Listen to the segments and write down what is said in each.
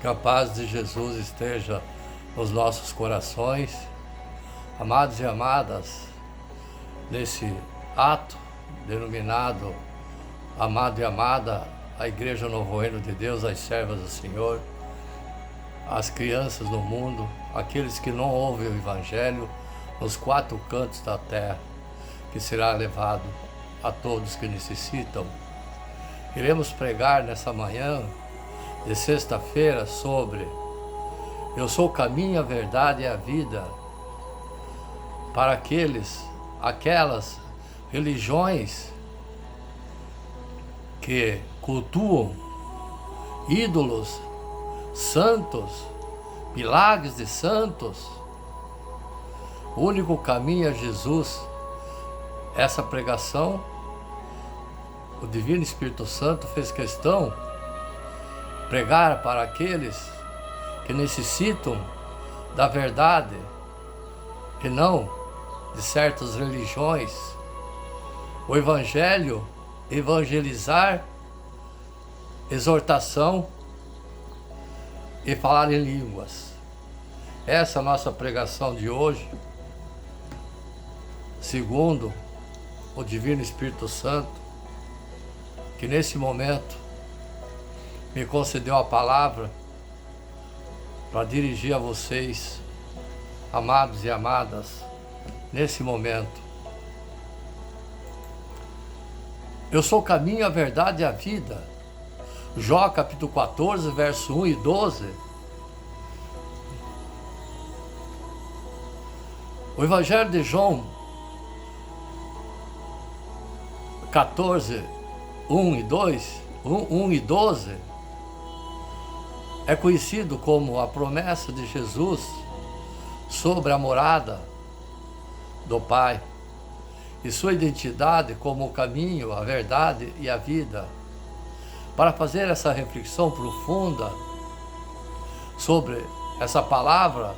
Que a paz de Jesus esteja nos nossos corações, amados e amadas, nesse ato denominado amado e amada, a Igreja Novo Reino de Deus, as servas do Senhor, as crianças do mundo, aqueles que não ouvem o Evangelho nos quatro cantos da terra, que será levado a todos que necessitam. Iremos pregar nessa manhã de sexta-feira sobre Eu sou o caminho, a verdade e a vida, para aquelas religiões que cultuam ídolos, santos, milagres de santos. O único caminho é Jesus. Essa pregação, o Divino Espírito Santo fez questão de pregar para aqueles que necessitam da verdade e não de certas religiões. O Evangelho, evangelizar, exortação e falar em línguas. Essa é a nossa pregação de hoje, segundo o Divino Espírito Santo, que nesse momento me concedeu a palavra para dirigir a vocês, amados e amadas, nesse momento. Eu sou o caminho, a verdade e a vida. Jó capítulo 14, verso 1 e 12. O Evangelho de João 14, 1 e 2, 1 e 12, é conhecido como a promessa de Jesus sobre a morada do Pai e sua identidade como o caminho, a verdade e a vida. Para fazer essa reflexão profunda sobre essa palavra,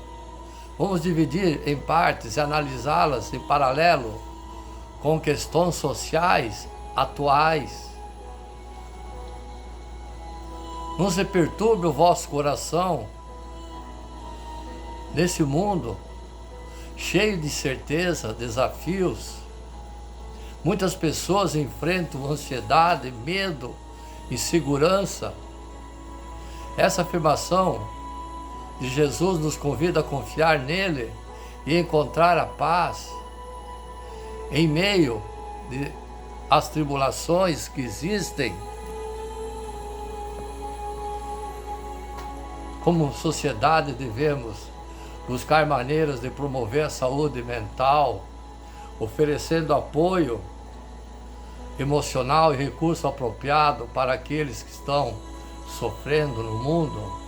vamos dividir em partes e analisá-las em paralelo com questões sociais atuais. Não se perturbe o vosso coração nesse mundo cheio de certeza, desafios. Muitas pessoas enfrentam ansiedade, medo, insegurança. Essa afirmação de Jesus nos convida a confiar nele e encontrar a paz em meio às tribulações que existem. Como sociedade devemos buscar maneiras de promover a saúde mental, oferecendo apoio emocional e recurso apropriado para aqueles que estão sofrendo no mundo.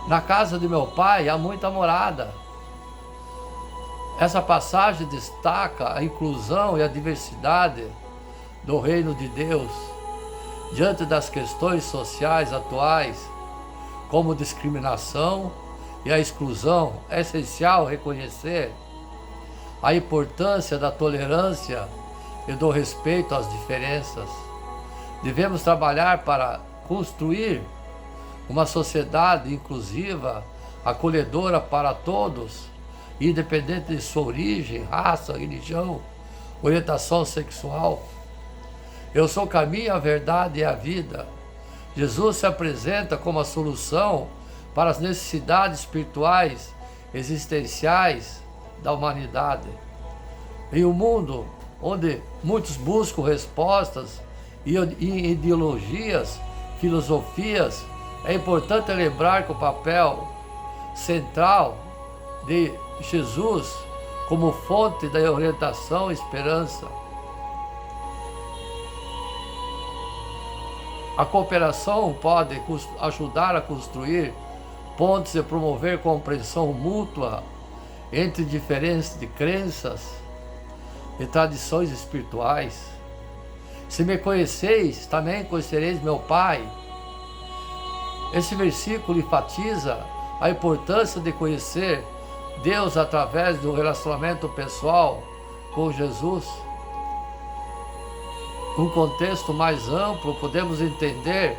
Na casa de meu pai há muita morada. Essa passagem destaca a inclusão e a diversidade do reino de Deus diante das questões sociais atuais, como discriminação e a exclusão. É essencial reconhecer a importância da tolerância e do respeito às diferenças. Devemos trabalhar para construir uma sociedade inclusiva, acolhedora para todos, independente de sua origem, raça, religião, orientação sexual. Eu sou o caminho, a verdade e a vida. Jesus se apresenta como a solução para as necessidades espirituais, existenciais da humanidade. Em um mundo onde muitos buscam respostas e ideologias, filosofias, é importante lembrar que o papel central de Jesus como fonte da orientação e esperança. A cooperação pode ajudar a construir pontes e promover compreensão mútua entre diferentes de crenças e tradições espirituais. Se me conheceis, também conhecereis meu Pai. Esse versículo enfatiza a importância de conhecer Deus através de um relacionamento pessoal com Jesus. Num contexto mais amplo, podemos entender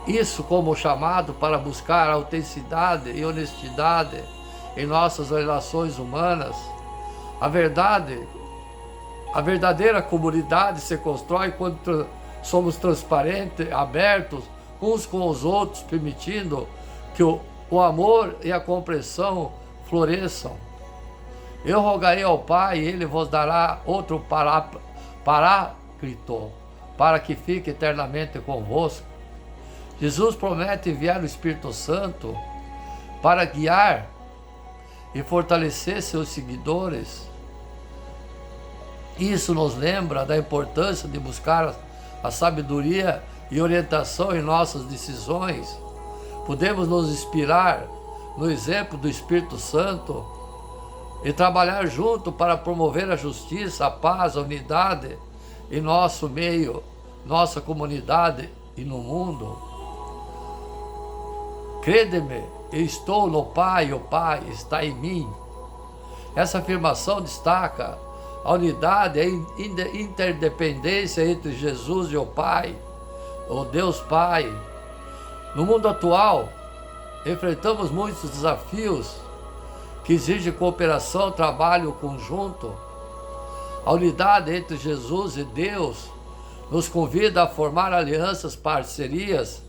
isso como chamado para buscar autenticidade e honestidade em nossas relações humanas. A verdadeira comunidade se constrói quando somos transparentes, abertos uns com os outros, permitindo que o amor e a compreensão floresçam. Eu rogarei ao Pai, e Ele vos dará outro paráclito, para que fique eternamente convosco. Jesus promete enviar o Espírito Santo para guiar e fortalecer seus seguidores. Isso nos lembra da importância de buscar a sabedoria e orientação em nossas decisões. Podemos nos inspirar no exemplo do Espírito Santo e trabalhar junto para promover a justiça, a paz, a unidade em nosso meio, nossa comunidade e no mundo. Crede-me, eu estou no Pai e o Pai está em mim. Essa afirmação destaca a unidade e a interdependência entre Jesus e o Pai, o Deus Pai. No mundo atual, enfrentamos muitos desafios que exigem cooperação, trabalho conjunto. A unidade entre Jesus e Deus nos convida a formar alianças, parcerias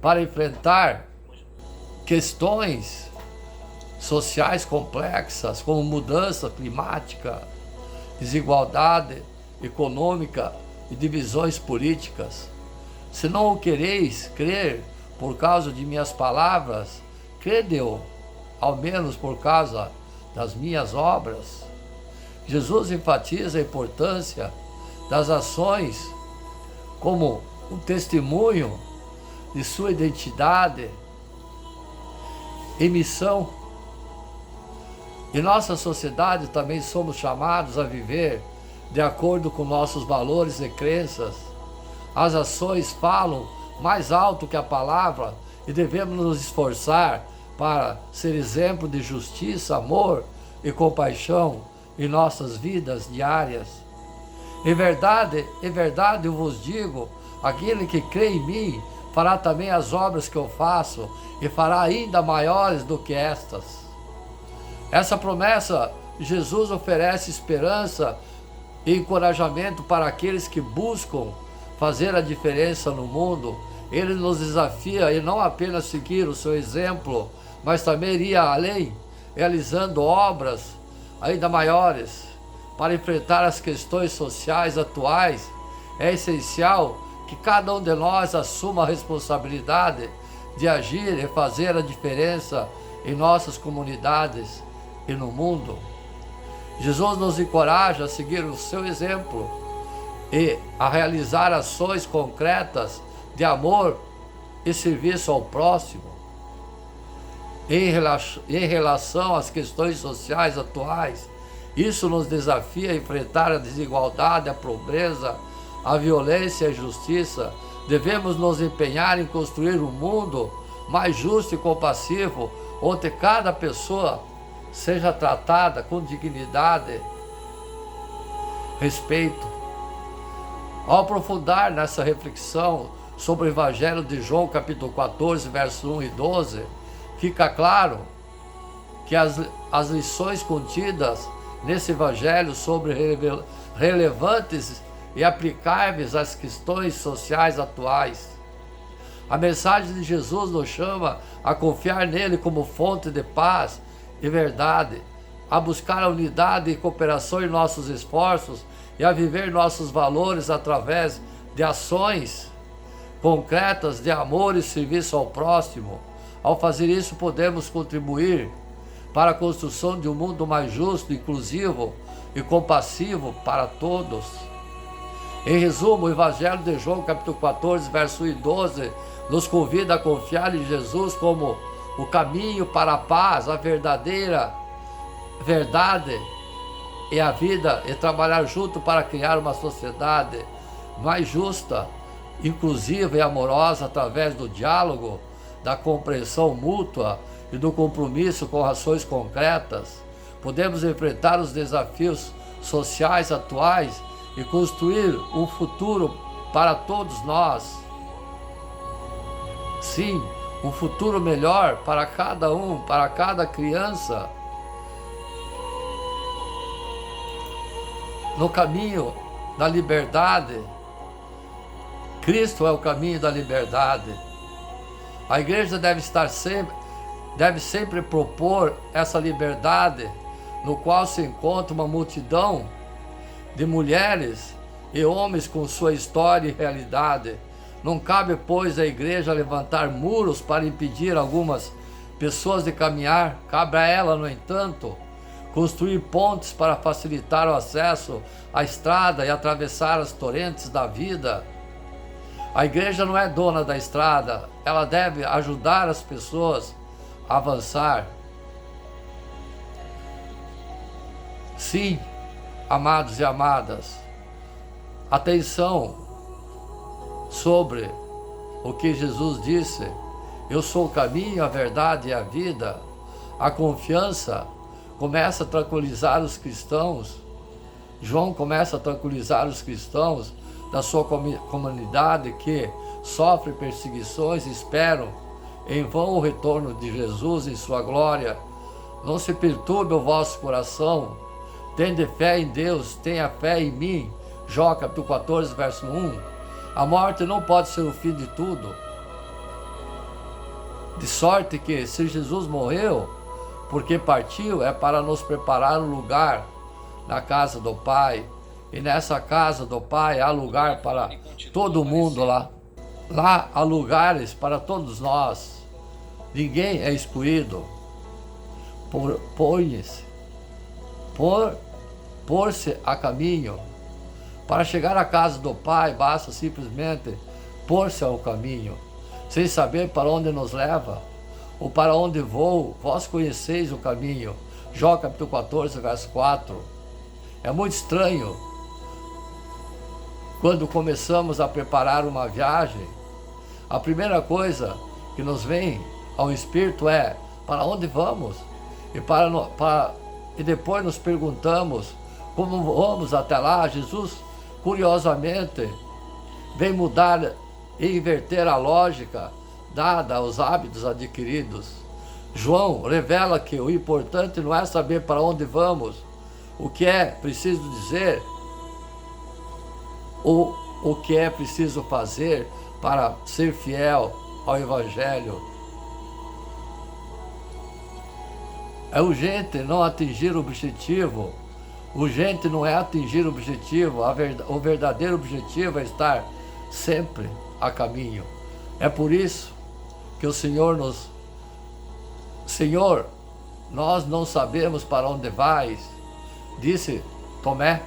para enfrentar questões sociais complexas, como mudança climática, desigualdade econômica e divisões políticas. Se não o quereis crer por causa de minhas palavras, crede-o, ao menos por causa das minhas obras. Jesus enfatiza a importância das ações como um testemunho de sua identidade e missão. Em nossa sociedade também somos chamados a viver de acordo com nossos valores e crenças. As ações falam mais alto que a palavra e devemos nos esforçar para ser exemplo de justiça, amor e compaixão em nossas vidas diárias. Em verdade eu vos digo, aquele que crê em mim fará também as obras que eu faço e fará ainda maiores do que estas. Essa promessa, Jesus oferece esperança e encorajamento para aqueles que buscam fazer a diferença no mundo. Ele nos desafia a não apenas seguir o seu exemplo, mas também ir além, realizando obras ainda maiores. Para enfrentar as questões sociais atuais, é essencial que cada um de nós assuma a responsabilidade de agir e fazer a diferença em nossas comunidades e no mundo. Jesus nos encoraja a seguir o seu exemplo e a realizar ações concretas de amor e serviço ao próximo. Em relação às questões sociais atuais, isso nos desafia a enfrentar a desigualdade, a pobreza, a violência e a injustiça. Devemos nos empenhar em construir um mundo mais justo e compassivo, onde cada pessoa seja tratada com dignidade, respeito. Ao aprofundar nessa reflexão sobre o Evangelho de João, capítulo 14, versos 1 e 12, fica claro que as lições contidas nesse Evangelho sobre relevantes e aplicáveis às questões sociais atuais. A mensagem de Jesus nos chama a confiar nele como fonte de paz e verdade, a buscar a unidade e cooperação em nossos esforços e a viver nossos valores através de ações concretas de amor e serviço ao próximo. Ao fazer isso, podemos contribuir para a construção de um mundo mais justo, inclusivo e compassivo para todos. Em resumo, o Evangelho de João, capítulo 14, verso 1 e 12, nos convida a confiar em Jesus como o caminho para a paz, a verdadeira verdade e a vida, e trabalhar junto para criar uma sociedade mais justa, inclusiva e amorosa através do diálogo, da compreensão mútua e do compromisso com ações concretas. Podemos enfrentar os desafios sociais atuais e construir um futuro para todos nós. sim, um futuro melhor para cada um, para cada criança, no caminho da liberdade. Cristo é o caminho da liberdade. A igreja deve sempre propor essa liberdade, no qual se encontra uma multidão de mulheres e homens com sua história e realidade. Não cabe, pois, à igreja levantar muros para impedir algumas pessoas de caminhar. Cabe a ela, no entanto, construir pontes para facilitar o acesso à estrada e atravessar as torrentes da vida. A igreja não é dona da estrada, ela deve ajudar as pessoas a avançar. Sim, amados e amadas, atenção sobre o que Jesus disse: eu sou o caminho, a verdade e a vida. A confiança começa a tranquilizar os cristãos. João começa a tranquilizar os cristãos da sua comunidade que sofre perseguições e esperam em vão o retorno de Jesus em sua glória. Não se perturbe o vosso coração, tende fé em Deus, tenha fé em mim. Jó capítulo 14, verso 1. A morte não pode ser o fim de tudo. De sorte que, se Jesus morreu, porque partiu, é para nos preparar um lugar na casa do Pai. E nessa casa do Pai há lugar para todo mundo lá. Lá há lugares para todos nós. Ninguém é excluído. Pôr-se a caminho. Para chegar à casa do Pai, basta simplesmente pôr-se ao caminho, sem saber para onde nos leva, ou para onde vou. Vós conheceis o caminho. Jó capítulo 14, verso 4. É muito estranho quando começamos a preparar uma viagem, a primeira coisa que nos vem ao espírito é: para onde vamos? E depois nos perguntamos como vamos até lá. Jesus, curiosamente, vem mudar e inverter a lógica dada aos hábitos adquiridos. João revela que o importante não é saber para onde vamos, o que é preciso dizer, ou o que é preciso fazer para ser fiel ao Evangelho. É urgente não atingir o objetivo. Urgente não é atingir o objetivo. O verdadeiro objetivo é estar sempre a caminho. É por isso que o Senhor Senhor, nós não sabemos para onde vais, disse Tomé.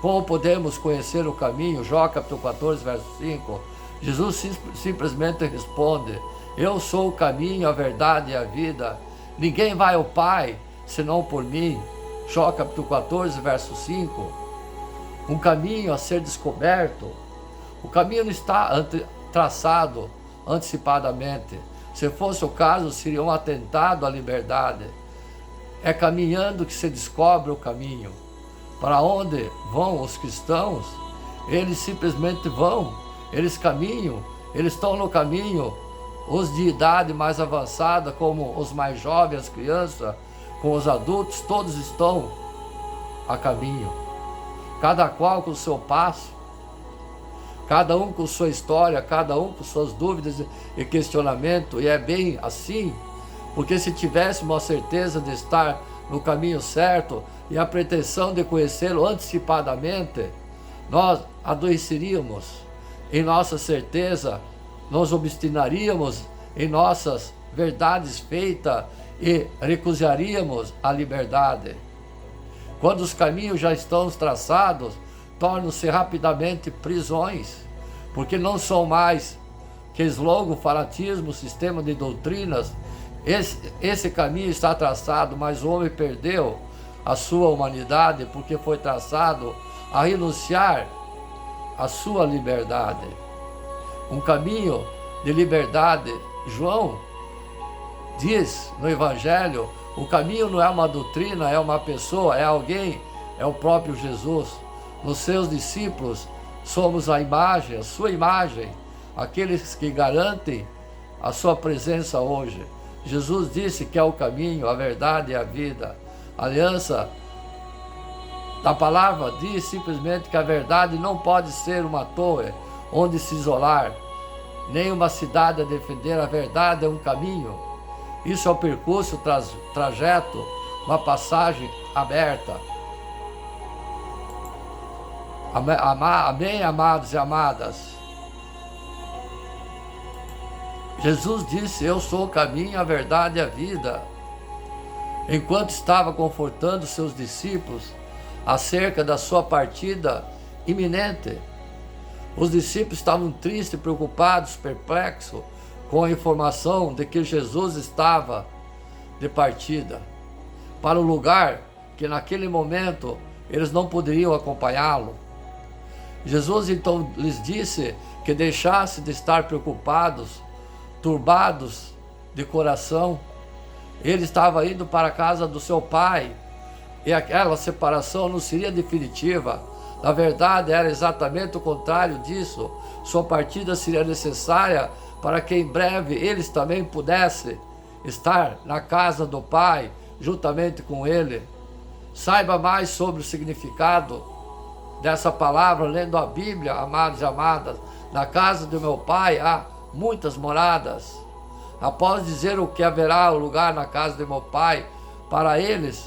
Como podemos conhecer o caminho? Jó capítulo 14, verso 5. Jesus simplesmente responde: eu sou o caminho, a verdade e a vida. Ninguém vai ao Pai senão por mim. Jó capítulo 14, verso 5. Um caminho a ser descoberto. O caminho não está traçado antecipadamente. Se fosse o caso, seria um atentado à liberdade. É caminhando que se descobre o caminho. Para onde vão os cristãos? Eles simplesmente vão, eles caminham, eles estão no caminho. Os de idade mais avançada, como os mais jovens, as crianças, com os adultos, todos estão a caminho. Cada qual com o seu passo, cada um com sua história, cada um com suas dúvidas e questionamento. E é bem assim, porque se tivéssemos a certeza de estar no caminho certo e a pretensão de conhecê-lo antecipadamente, nós adoeceríamos em nossa certeza, nos obstinaríamos em nossas verdades feitas e recusaríamos a liberdade. Quando os caminhos já estão traçados, tornam-se rapidamente prisões, porque não são mais que slogan, fanatismo, sistema de doutrinas. Esse caminho está traçado, mas o homem perdeu a sua humanidade porque foi traçado a renunciar à sua liberdade. Um caminho de liberdade. João diz no Evangelho: o caminho não é uma doutrina, é uma pessoa, é alguém, é o próprio Jesus. Nos seus discípulos somos a imagem, a sua imagem, aqueles que garantem a sua presença hoje. Jesus disse que é o caminho, a verdade e a vida. A aliança da palavra diz simplesmente que a verdade não pode ser uma torre onde se isolar, nem uma cidade a defender. A verdade é um caminho. Isso é o percurso, trajeto, uma passagem aberta. Amém, amados e amadas? Jesus disse: eu sou o caminho, a verdade e a vida. Enquanto estava confortando seus discípulos acerca da sua partida iminente, os discípulos estavam tristes, preocupados, perplexos com a informação de que Jesus estava de partida para o lugar que naquele momento eles não poderiam acompanhá-lo. Jesus então lhes disse que deixasse de estar preocupados, turbados de coração. Ele estava indo para a casa do seu pai e aquela separação não seria definitiva. Na verdade, era exatamente o contrário disso. Sua partida seria necessária para que em breve eles também pudessem estar na casa do Pai, juntamente com ele. Saiba mais sobre o significado dessa palavra lendo a Bíblia, amados e amadas. Na casa do meu Pai há muitas moradas. Após dizer o que haverá um lugar na casa de meu Pai para eles,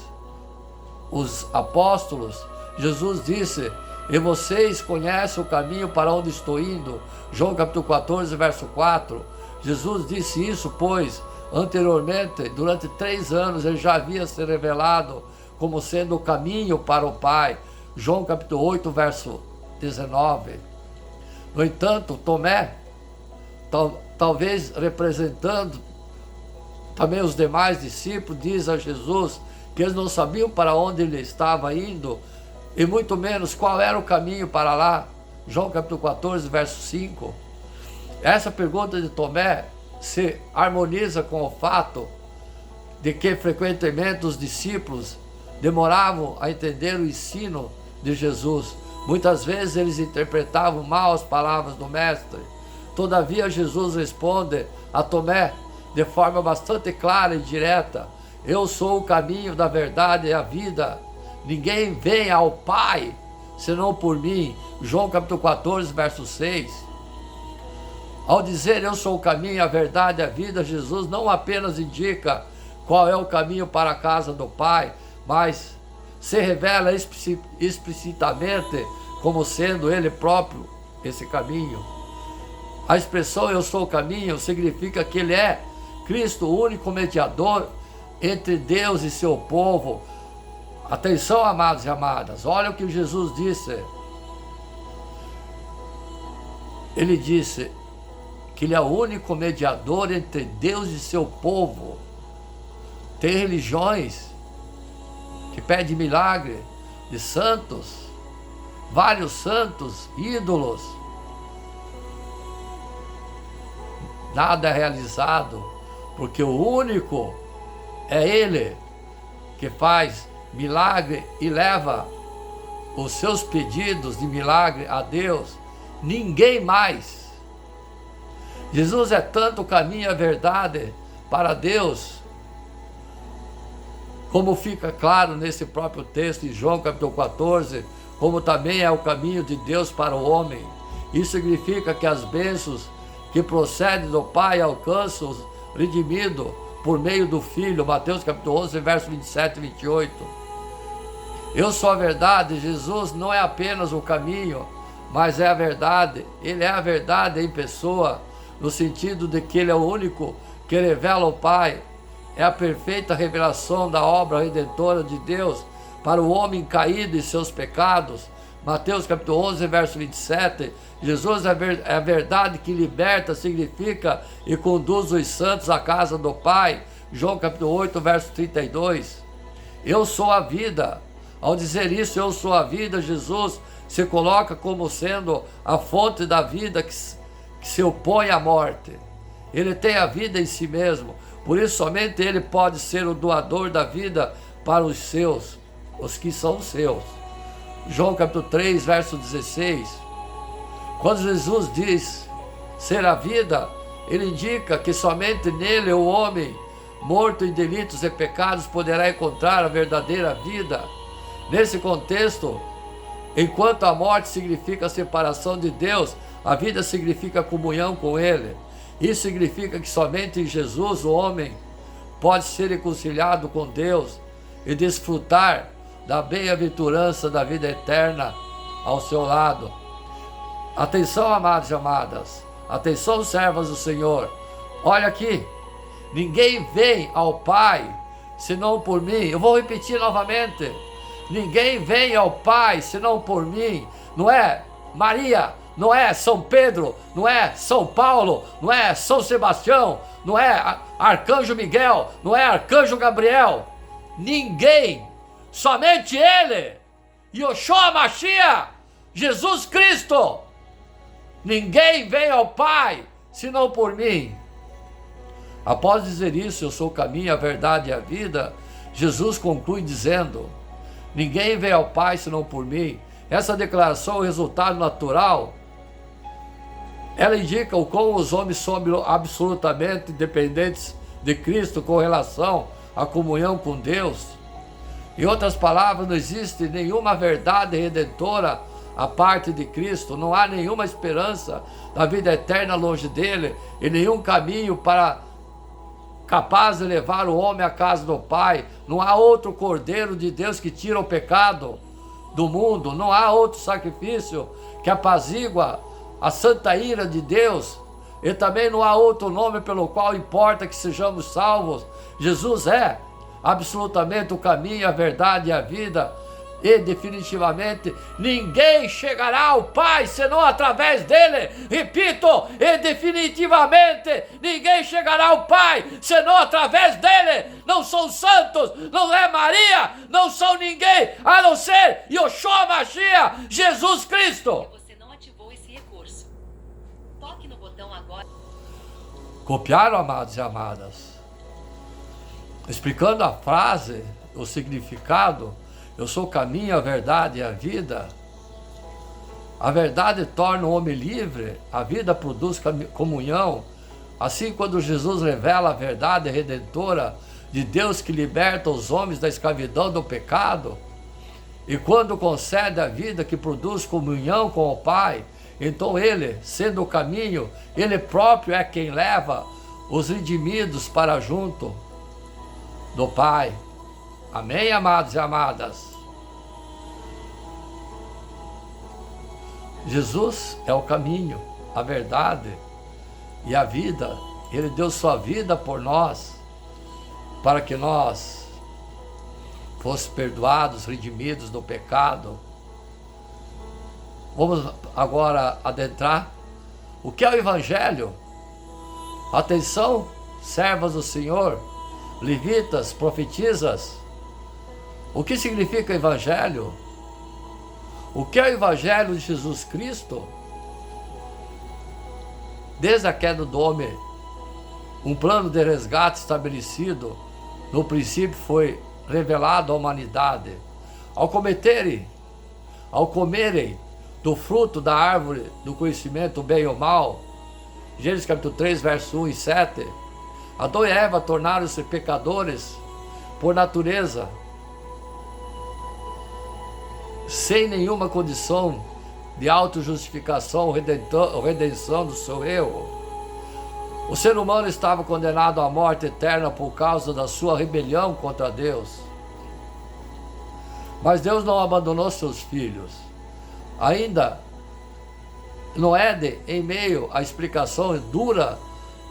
os apóstolos, Jesus disse: e vocês conhecem o caminho para onde estou indo. João capítulo 14, verso 4. Jesus disse isso, pois anteriormente, durante 3 anos, ele já havia se revelado como sendo o caminho para o Pai. João capítulo 8, verso 19. No entanto, Tomé, talvez representando também os demais discípulos, diz a Jesus que eles não sabiam para onde ele estava indo, e muito menos qual era o caminho para lá. João capítulo 14, verso 5. Essa pergunta de Tomé se harmoniza com o fato de que frequentemente os discípulos demoravam a entender o ensino de Jesus. Muitas vezes eles interpretavam mal as palavras do Mestre. Todavia Jesus responde a Tomé de forma bastante clara e direta: eu sou o caminho, da verdade e a vida. Ninguém vem ao Pai senão por mim. João capítulo 14, verso 6. Ao dizer eu sou o caminho, a verdade e a vida, Jesus não apenas indica qual é o caminho para a casa do Pai, mas se revela explicitamente como sendo Ele próprio esse caminho. A expressão eu sou o caminho significa que Ele é Cristo, o único mediador entre Deus e seu povo. Atenção, amados e amadas, olha o que Jesus disse. Ele disse que Ele é o único mediador entre Deus e seu povo. Tem religiões que pedem milagre de santos, vários santos, ídolos. Nada é realizado, porque o único é Ele que faz milagre e leva os seus pedidos de milagre a Deus. Ninguém mais. Jesus é tanto o caminho e a verdade para Deus, como fica claro nesse próprio texto em João capítulo 14, como também é o caminho de Deus para o homem. Isso significa que as bênçãos que procedem do Pai alcançam os redimidos por meio do Filho. Mateus capítulo 11, verso 27 e 28. Eu sou a verdade. Jesus não é apenas o caminho, mas é a verdade. Ele é a verdade em pessoa, no sentido de que Ele é o único que revela o Pai. É a perfeita revelação da obra redentora de Deus para o homem caído em seus pecados. Mateus capítulo 11, verso 27. Jesus é a verdade que liberta, significa e conduz os santos à casa do Pai. João capítulo 8, verso 32. Eu sou a vida. Ao dizer isso, eu sou a vida, Jesus se coloca como sendo a fonte da vida que se opõe à morte. Ele tem a vida em si mesmo, por isso somente Ele pode ser o doador da vida para os seus, os que são seus. João capítulo 3, verso 16. Quando Jesus diz ser a vida, ele indica que somente nele o homem, morto em delitos e pecados, poderá encontrar a verdadeira vida. Nesse contexto, enquanto a morte significa a separação de Deus, a vida significa comunhão com Ele. Isso significa que somente em Jesus o homem pode ser reconciliado com Deus e desfrutar da bem-aventurança da vida eterna ao seu lado. Atenção, amados e amadas. Atenção, servas do Senhor. Olha aqui. Ninguém vem ao Pai senão por mim. Eu vou repetir novamente. Ninguém vem ao Pai senão por mim. Não é Maria, não é São Pedro, não é São Paulo, não é São Sebastião, não é Arcanjo Miguel, não é Arcanjo Gabriel. Ninguém, somente Ele, Yoshua Mashiach, Jesus Cristo. Ninguém vem ao Pai senão por mim. Após dizer isso, eu sou o caminho, a verdade e a vida, Jesus conclui dizendo: ninguém vem ao Pai senão por mim. Essa declaração é o resultado natural. Ela indica o como os homens são absolutamente dependentes de Cristo com relação à comunhão com Deus. Em outras palavras, não existe nenhuma verdade redentora à parte de Cristo. Não há nenhuma esperança da vida eterna longe dele e nenhum caminho capaz de levar o homem à casa do Pai. Não há outro Cordeiro de Deus que tira o pecado do mundo. Não há outro sacrifício que apazigua a santa ira de Deus. E também não há outro nome pelo qual importa que sejamos salvos. Jesus é absolutamente o caminho, a verdade e a vida. E definitivamente ninguém chegará ao Pai senão através dele. Repito, e definitivamente ninguém chegará ao Pai senão através dele. Não são santos, não é Maria, não são ninguém a não ser Yoshua Mashiach, Jesus Cristo. Você não ativou esse recurso. Toque no botão agora. Copiaram, amados e amadas? Explicando a frase, o significado: eu sou o caminho, a verdade e a vida. A verdade torna o homem livre, a vida produz comunhão. Assim, quando Jesus revela a verdade redentora de Deus que liberta os homens da escravidão do pecado, e quando concede a vida que produz comunhão com o Pai, então Ele, sendo o caminho, Ele próprio é quem leva os redimidos para junto do Pai. Amém, amados e amadas? Jesus é o caminho, a verdade e a vida. Ele deu sua vida por nós, para que nós fôssemos perdoados, redimidos do pecado. Vamos agora adentrar. O que é o Evangelho? Atenção, servas do Senhor, levitas, profetisas. O que significa Evangelho? O que é o Evangelho de Jesus Cristo? Desde a queda do homem, um plano de resgate estabelecido no princípio foi revelado à humanidade. Ao comerem do fruto da árvore do conhecimento do bem e o mal, Gênesis capítulo 3, verso 1 e 7, Adão e Eva tornaram-se pecadores por natureza, sem nenhuma condição de autojustificação ou redenção do seu erro. O ser humano estava condenado à morte eterna por causa da sua rebelião contra Deus. Mas Deus não abandonou seus filhos. Ainda no Éden, em meio à explicação dura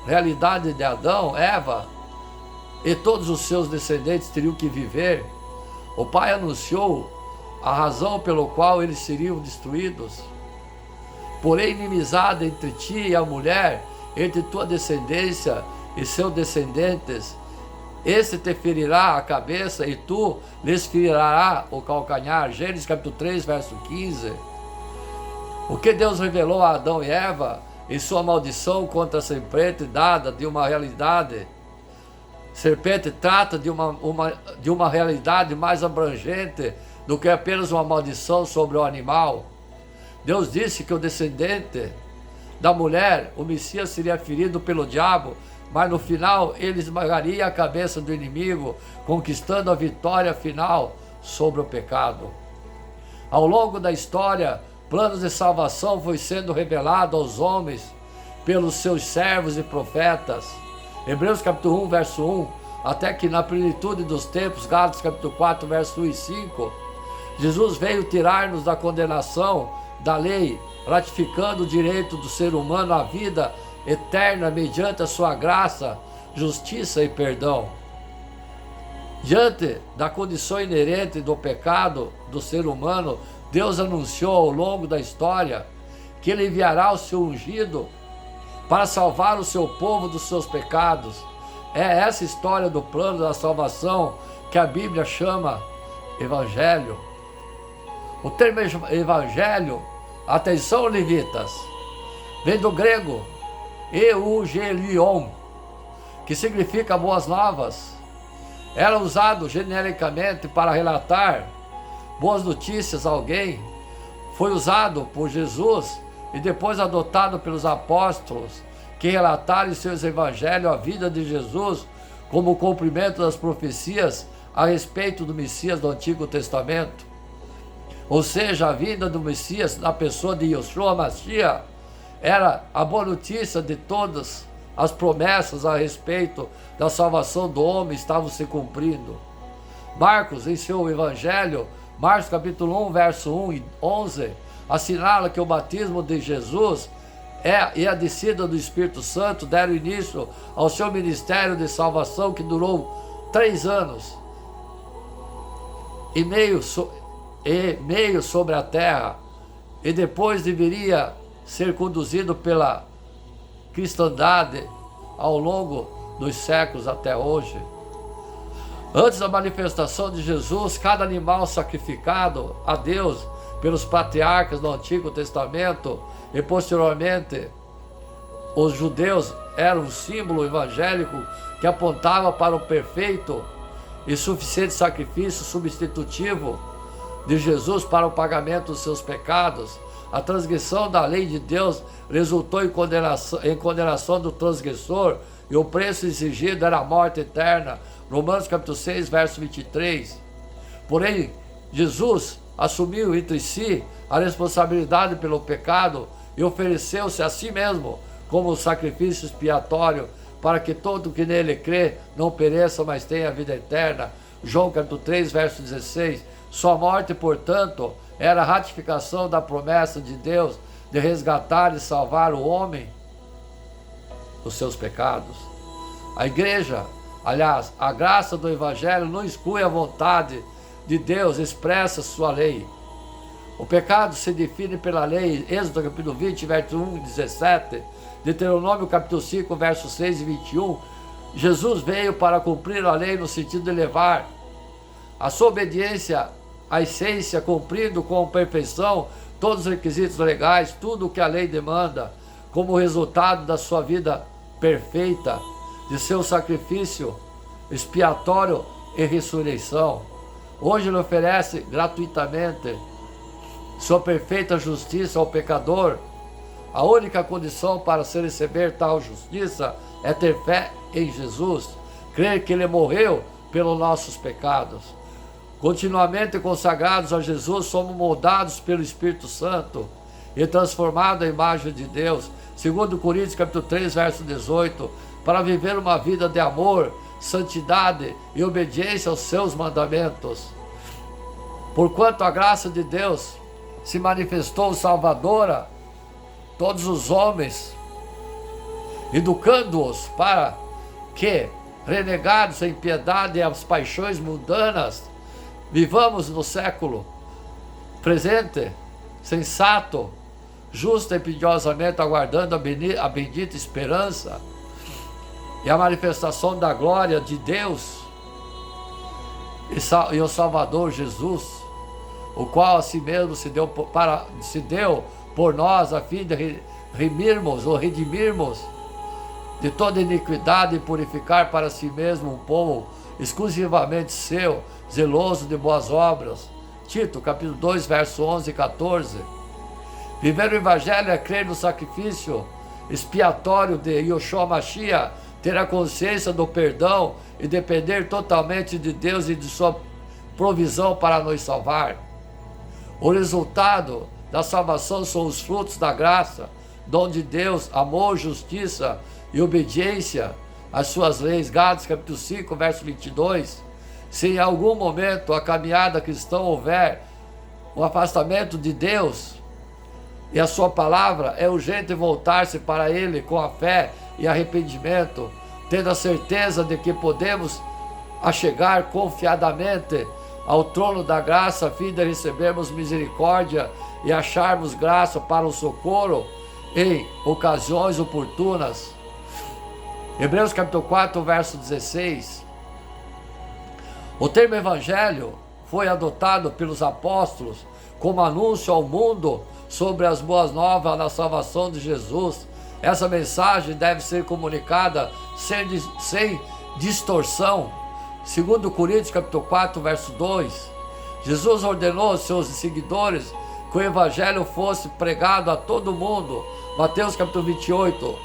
realidade de Adão, Eva e todos os seus descendentes teriam que viver, o Pai anunciou a razão pelo qual eles seriam destruídos. Porém, inimizade entre ti e a mulher, entre tua descendência e seus descendentes, esse te ferirá a cabeça e tu lhes ferirá o calcanhar. Gênesis capítulo 3, verso 15. O que Deus revelou a Adão e Eva em sua maldição contra a serpente dada de uma realidade. Serpente trata de uma realidade mais abrangente do que apenas uma maldição sobre o animal. Deus disse que o descendente da mulher, o Messias seria ferido pelo diabo, mas no final ele esmagaria a cabeça do inimigo, conquistando a vitória final sobre o pecado. Ao longo da história, planos de salvação foi sendo revelado aos homens pelos seus servos e profetas. Hebreus capítulo 1, verso 1, até que na plenitude dos tempos, Gálatas capítulo 4, verso 1 e 5, Jesus veio tirar-nos da condenação da lei, ratificando o direito do ser humano à vida eterna mediante a sua graça, justiça e perdão. Diante da condição inerente do pecado do ser humano, Deus anunciou ao longo da história que Ele enviará o seu ungido para salvar o seu povo dos seus pecados. É essa história do plano da salvação que a Bíblia chama Evangelho. O termo Evangelho, atenção levitas, vem do grego Eugelion, que significa boas novas. Era usado genericamente para relatar boas notícias a alguém. Foi usado por Jesus e depois adotado pelos apóstolos, que relataram em seus evangelhos a vida de Jesus como o cumprimento das profecias a respeito do Messias do Antigo Testamento. Ou seja, a vinda do Messias na pessoa de Yeshua Mashiach era a boa notícia de todas as promessas a respeito da salvação do homem estavam se cumprindo. Marcos, em seu evangelho, Marcos capítulo 1, verso 1 e 11, assinala que o batismo de Jesus e a descida do Espírito Santo deram início ao seu ministério de salvação, que durou 3 anos e meio sobre a terra, e depois deveria ser conduzido pela cristandade ao longo dos séculos até hoje. Antes da manifestação de Jesus, cada animal sacrificado a Deus pelos patriarcas do Antigo Testamento e posteriormente os judeus era um símbolo evangélico que apontava para o perfeito e suficiente sacrifício substitutivo de Jesus para o pagamento dos seus pecados. A transgressão da lei de Deus resultou em condenação do transgressor, e o preço exigido era a morte eterna. Romanos capítulo 6, verso 23. Porém, Jesus assumiu entre si a responsabilidade pelo pecado e ofereceu-se a si mesmo como sacrifício expiatório, para que todo que nele crê não pereça, mas tenha a vida eterna. João capítulo 3, verso 16. Sua morte, portanto, era a ratificação da promessa de Deus de resgatar e salvar o homem dos seus pecados. A igreja, aliás, a graça do Evangelho não exclui a vontade de Deus expressa sua lei. O pecado se define pela lei, Êxodo capítulo 20, verso 1 e 17, Deuteronômio capítulo 5, versos 6 e 21. Jesus veio para cumprir a lei no sentido de levar a sua obediência à essência, cumprindo com perfeição todos os requisitos legais, tudo o que a lei demanda, como resultado da sua vida perfeita, de seu sacrifício expiatório e ressurreição. Hoje ele oferece gratuitamente sua perfeita justiça ao pecador. A única condição para se receber tal justiça é ter fé em Jesus, crer que ele morreu pelos nossos pecados. Continuamente consagrados a Jesus, somos moldados pelo Espírito Santo e transformados à imagem de Deus, segundo Coríntios capítulo 3, verso 18, para viver uma vida de amor, santidade e obediência aos seus mandamentos. Porquanto a graça de Deus se manifestou salvadora, todos os homens, educando-os para que, renegados à impiedade e às paixões mundanas, vivamos no século presente, sensato, justo e piedosamente aguardando a bendita esperança e a manifestação da glória de Deus e o Salvador Jesus, o qual a si mesmo se deu por nós a fim de redimirmos de toda iniquidade e purificar para si mesmo um povo exclusivamente seu, zeloso de boas obras. Tito, capítulo 2, verso 11 e 14. Viver o Evangelho é crer no sacrifício expiatório de Yoshua Mashiach, ter a consciência do perdão e depender totalmente de Deus e de sua provisão para nos salvar. O resultado da salvação são os frutos da graça, dom de Deus, amor, justiça e obediência às suas leis. Gálatas capítulo 5, verso 22. Se em algum momento a caminhada cristã houver um afastamento de Deus e a sua palavra, é urgente voltar-se para Ele com a fé e arrependimento, tendo a certeza de que podemos achegar confiadamente ao trono da graça, a fim de recebermos misericórdia e acharmos graça para o socorro em ocasiões oportunas. Hebreus capítulo 4, verso 16. O termo evangelho foi adotado pelos apóstolos como anúncio ao mundo sobre as boas novas da salvação de Jesus. Essa mensagem deve ser comunicada sem distorção. Segundo Coríntios capítulo 4, verso 2, Jesus ordenou aos seus seguidores que o evangelho fosse pregado a todo mundo. Mateus capítulo 28,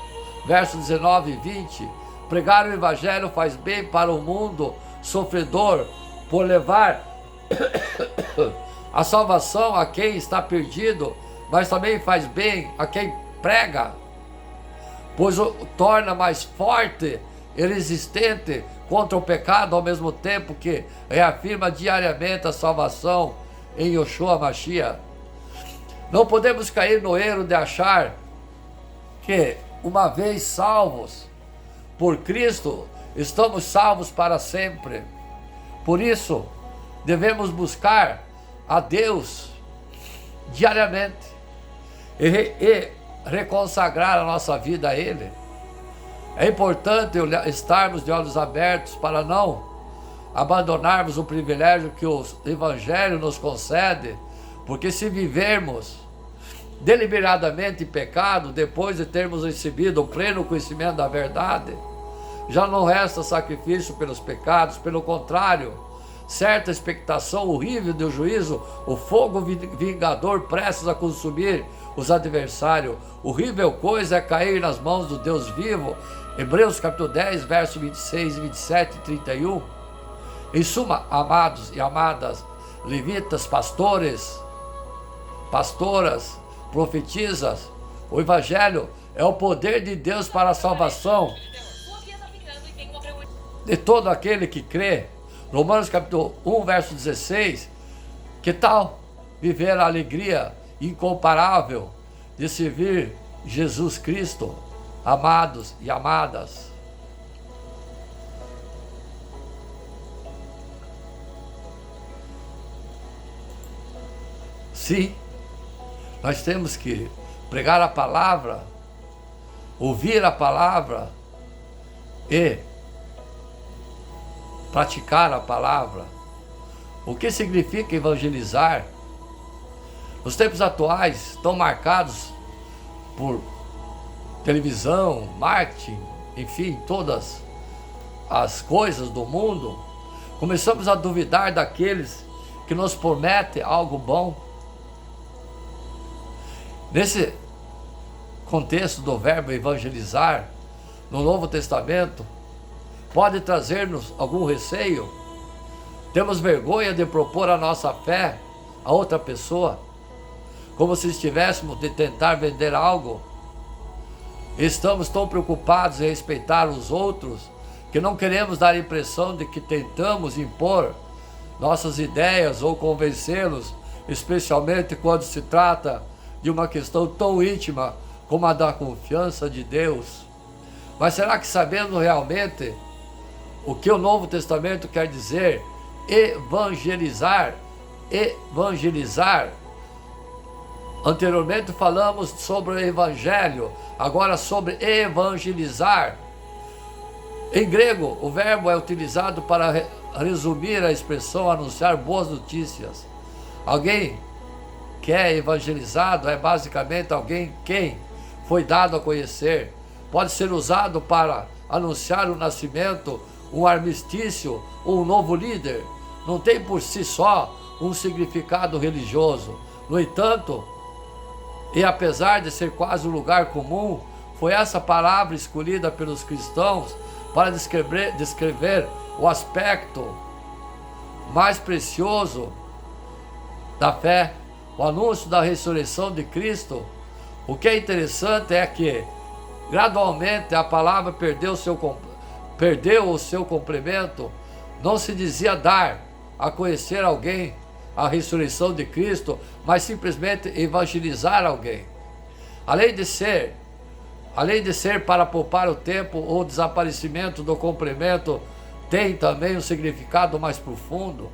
verso 19 e 20. Pregar o evangelho faz bem para o mundo sofredor, por levar a salvação a quem está perdido, mas também faz bem a quem prega, pois o torna mais forte e resistente contra o pecado, ao mesmo tempo que reafirma diariamente a salvação em Yoshua Mashiach. Não podemos cair no erro de achar que, uma vez salvos por Cristo, estamos salvos para sempre. Por isso, devemos buscar a Deus diariamente e reconsagrar a nossa vida a Ele. É importante estarmos de olhos abertos para não abandonarmos o privilégio que o Evangelho nos concede, porque se vivermos deliberadamente em pecado, depois de termos recebido o pleno conhecimento da verdade, já não resta sacrifício pelos pecados. Pelo contrário, certa expectação horrível do juízo, o fogo vingador prestes a consumir os adversários. Horrível coisa é cair nas mãos do Deus vivo. Hebreus capítulo 10, verso 26, 27 e 31. Em suma, amados e amadas, levitas, pastores, pastoras, profetisas, o Evangelho é o poder de Deus para a salvação de todo aquele que crê. Romanos capítulo 1, verso 16. Que tal viver a alegria incomparável de servir Jesus Cristo, amados e amadas? Sim, nós temos que pregar a palavra, ouvir a palavra e praticar a palavra. O que significa evangelizar? Os tempos atuais estão marcados por televisão, marketing, enfim, todas as coisas do mundo. Começamos a duvidar daqueles que nos prometem algo bom. Nesse contexto do verbo evangelizar, no Novo Testamento, pode trazer-nos algum receio? Temos vergonha de propor a nossa fé a outra pessoa, como se estivéssemos de tentar vender algo? Estamos tão preocupados em respeitar os outros que não queremos dar a impressão de que tentamos impor nossas ideias ou convencê-los, especialmente quando se trata de uma questão tão íntima como a da confiança de Deus. Mas será que sabemos realmente o que o Novo Testamento quer dizer? Evangelizar. Evangelizar. Anteriormente falamos sobre o Evangelho, agora sobre evangelizar. Em grego, o verbo é utilizado para resumir a expressão anunciar boas notícias. Alguém que é evangelizado é basicamente alguém quem foi dado a conhecer. Pode ser usado para anunciar o nascimento, um armistício ou um novo líder. Não tem por si só um significado religioso. No entanto, E apesar de ser quase um lugar comum, foi essa palavra escolhida pelos cristãos para descrever o aspecto mais precioso da fé, o anúncio da ressurreição de Cristo. O que é interessante é que gradualmente a palavra perdeu o seu complemento. Não se dizia dar a conhecer alguém a ressurreição de Cristo, mas simplesmente evangelizar alguém. Além de ser para poupar o tempo ou desaparecimento do complemento, tem também um significado mais profundo.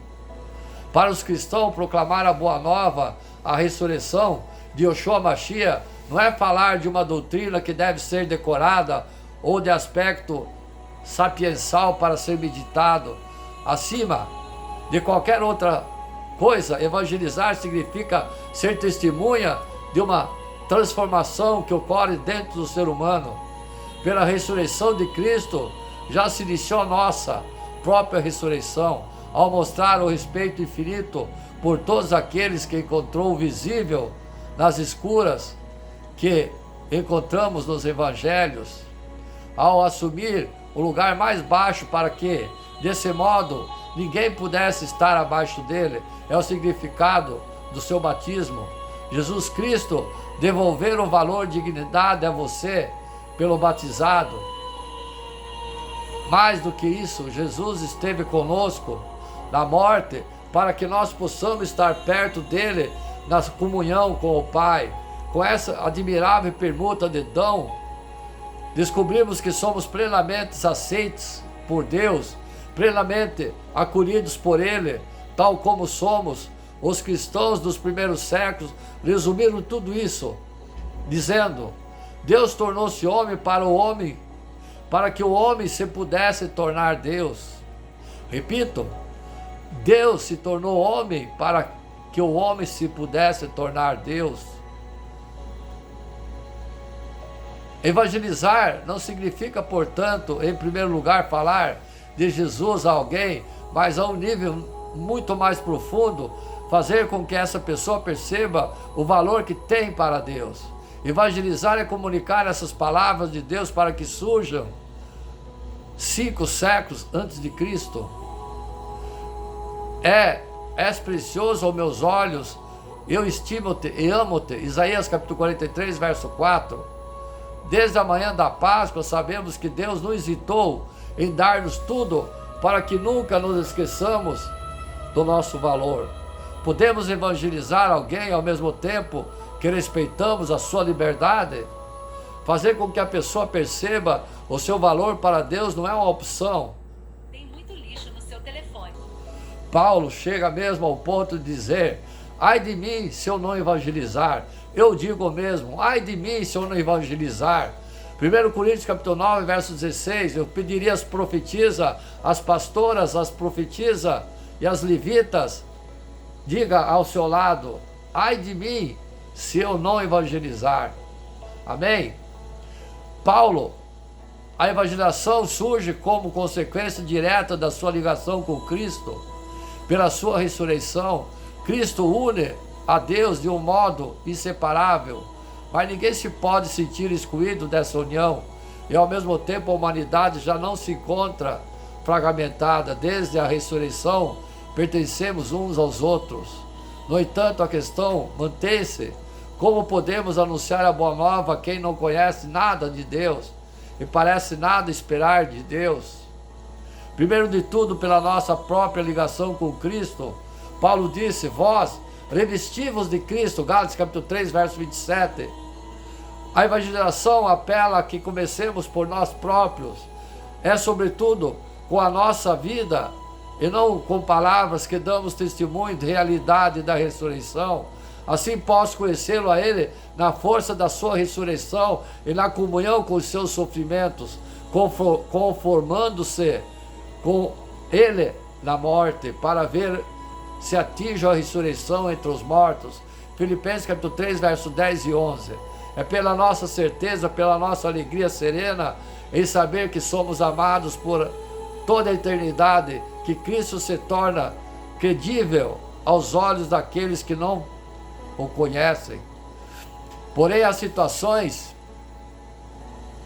Para os cristãos, proclamar a boa nova, a ressurreição de Yeshua Mashiach, não é falar de uma doutrina que deve ser decorada ou de aspecto sapiensal para ser meditado. Acima de qualquer outra coisa, evangelizar significa ser testemunha de uma transformação que ocorre dentro do ser humano. Pela ressurreição de Cristo, já se iniciou a nossa própria ressurreição, ao mostrar o respeito infinito por todos aqueles que encontrou visível nas escuras que encontramos nos evangelhos, ao assumir o lugar mais baixo para que, desse modo, ninguém pudesse estar abaixo dele. É o significado do seu batismo. Jesus Cristo devolver o valor e dignidade a você pelo batizado. Mais do que isso, Jesus esteve conosco na morte para que nós possamos estar perto dele na comunhão com o Pai. Com essa admirável permuta de dom, descobrimos que somos plenamente aceitos por Deus, plenamente acolhidos por Ele, tal como somos. Os cristãos dos primeiros séculos resumiram tudo isso, dizendo: Deus tornou-se homem para que o homem se pudesse tornar Deus. Repito, Deus se tornou homem para que o homem se pudesse tornar Deus. Evangelizar não significa, portanto, em primeiro lugar, falar de Jesus a alguém, mas a um nível muito mais profundo, fazer com que essa pessoa perceba o valor que tem para Deus. Evangelizar é comunicar essas palavras de Deus para que surjam 5 séculos antes de Cristo. És precioso aos meus olhos, eu estimo-te e amo-te. Isaías capítulo 43, verso 4. Desde a manhã da Páscoa sabemos que Deus não hesitou em dar-nos tudo para que nunca nos esqueçamos do nosso valor. Podemos evangelizar alguém ao mesmo tempo que respeitamos a sua liberdade? Fazer com que a pessoa perceba o seu valor para Deus não é uma opção. Tem muito lixo no seu telefone. Paulo chega mesmo ao ponto de dizer: ai de mim se eu não evangelizar. Eu digo mesmo, ai de mim se eu não evangelizar. 1 Coríntios capítulo 9, verso 16, eu pediria às profetisas, às pastoras, às profetisas e às levitas, diga ao seu lado: ai de mim se eu não evangelizar. Amém? Paulo, a evangelização surge como consequência direta da sua ligação com Cristo. Pela sua ressurreição, Cristo une a Deus de um modo inseparável, mas ninguém se pode sentir excluído dessa união, e ao mesmo tempo a humanidade já não se encontra fragmentada. Desde a ressurreição pertencemos uns aos outros. No entanto, a questão mantém-se: como podemos anunciar a boa nova a quem não conhece nada de Deus e parece nada esperar de Deus? Primeiro de tudo, pela nossa própria ligação com Cristo. Paulo disse: vós revesti-vos de Cristo, Gálatas capítulo 3, verso 27. A evangelização apela a que comecemos por nós próprios. É sobretudo com a nossa vida e não com palavras que damos testemunho de realidade da ressurreição. Assim posso conhecê-lo a Ele na força da sua ressurreição e na comunhão com os seus sofrimentos, conformando-se com Ele na morte, para ver se atinge a ressurreição entre os mortos. Filipenses capítulo 3, verso 10 e 11. É pela nossa certeza, pela nossa alegria serena em saber que somos amados por toda a eternidade, que Cristo se torna credível aos olhos daqueles que não o conhecem. Porém, há situações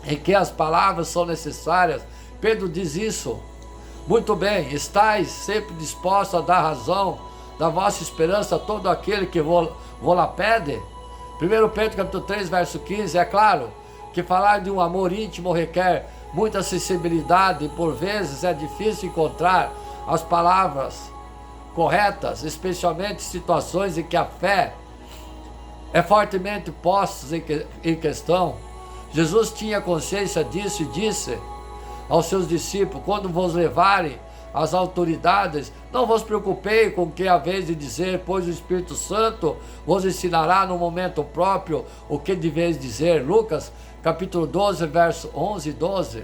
em que as palavras são necessárias. Pedro diz isso. Muito bem, estáis sempre dispostos a dar razão da vossa esperança a todo aquele que vos lá pede. 1 Pedro capítulo 3, verso 15, é claro que falar de um amor íntimo requer muita sensibilidade e por vezes é difícil encontrar as palavras corretas, especialmente em situações em que a fé é fortemente posta em questão. Jesus tinha consciência disso e disse aos seus discípulos: quando vos levarem as autoridades, não vos preocupeis com o que haveis de dizer, pois o Espírito Santo vos ensinará no momento próprio o que deveis dizer. Lucas capítulo 12, verso 11 e 12.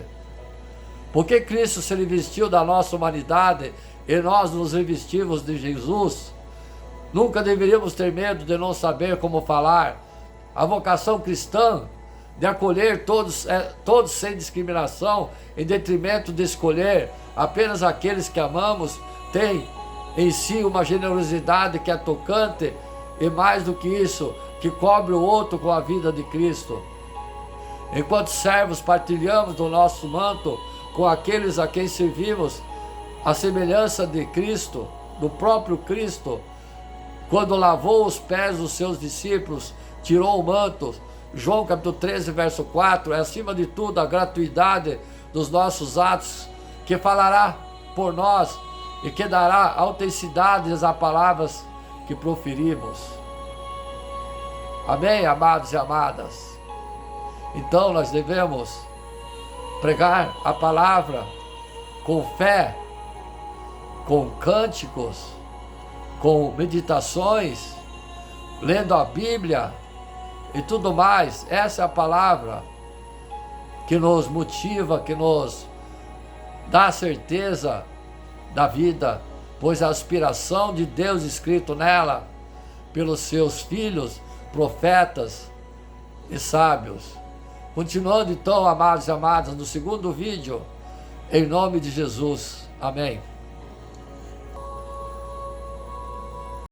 Porque Cristo se revestiu da nossa humanidade e nós nos revestimos de Jesus. Nunca deveríamos ter medo de não saber como falar. A vocação cristã de acolher todos sem discriminação, em detrimento de escolher apenas aqueles que amamos, tem em si uma generosidade que é tocante e mais do que isso, que cobre o outro com a vida de Cristo. Enquanto servos, partilhamos do nosso manto com aqueles a quem servimos, a semelhança de Cristo, do próprio Cristo, quando lavou os pés dos seus discípulos, tirou o manto. João capítulo 13, verso 4, é acima de tudo a gratuidade dos nossos atos que falará por nós e que dará autenticidade às palavras que proferimos. Amém, amados e amadas? Então nós devemos pregar a palavra com fé, com cânticos, com meditações, lendo a Bíblia e tudo mais. Essa é a palavra que nos motiva, que nos dá a certeza da vida, pois a aspiração de Deus escrito nela pelos seus filhos, profetas e sábios. Continuando então, amados e amadas, no segundo vídeo, em nome de Jesus. Amém.